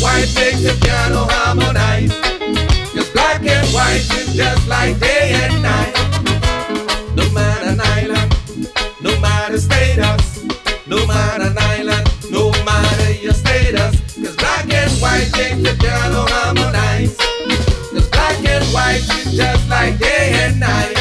white makes the piano harmonize. 'Cause black and white is just like day and night. No matter an island, no matter status, no matter an island, no matter your status. 'Cause black and white makes the piano harmonize. 'Cause black and white is just like day and night.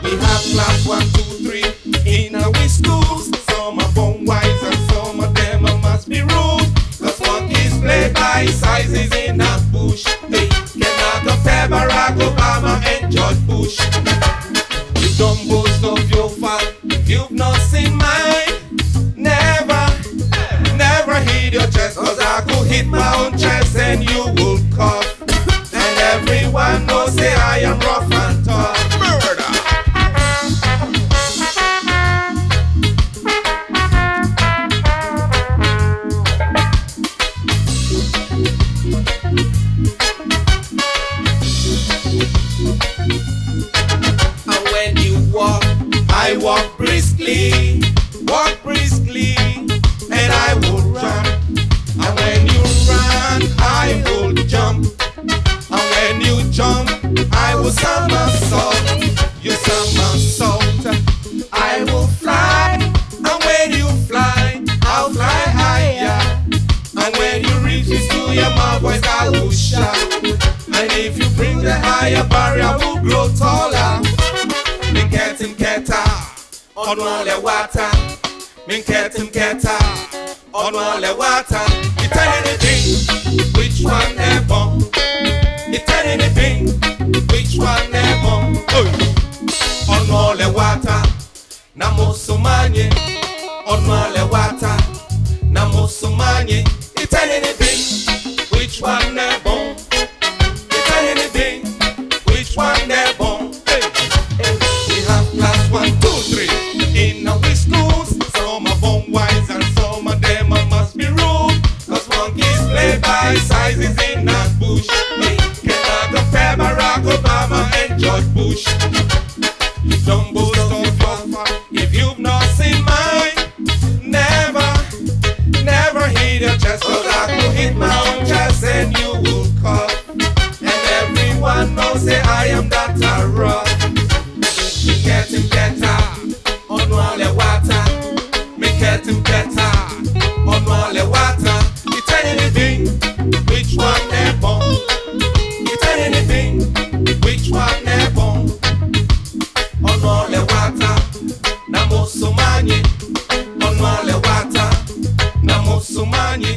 We have class 1, 2, 3 in our schools. Some are born wise and some of them must be rude. 'Cause monkeys play by sizes in a bush. Hey, cannot compare Barack Obama and George Bush. You don't boast of your fault if you've not seen mine. Never hit your chest, 'cause I could hit my own chest and you will cough. And everyone knows say I am rough and tough. Murder. And when you walk, I walk briskly, and I will run. And when you run, I will jump. And when you jump, I will somersault. You somersault, I will fly. And when you fly, I'll fly higher. And when you reach to your mouth, voice I will shout. And if you bring the higher barrier, will grow taller. Minketa, on all the water. Minketa, on all the water. You tell anything, which one ever? You tell anything, which one ever? On all the water, Namosumanye. On all the water, Namosumanye. You tell anything, which one ever? You tell anything, which one ever? We have class 1, 2, 3 in our schools. Some are born wise and some of them must be rude. 'Cause monkeys play by sizes in a bush. Hey, cannot compare Barack Obama and George Bush. You don't boast of your fault if you've not seen mine. Never hit your chest, 'cause I could hit my own chest and you will cough. And everyone knows say I am that rough. Minketa, on all the water. Minketa, on all the water. You tell anything, which one ever? You tell anything, which one ever? On all the water, Namosumanye. On all the water, Namosumanye.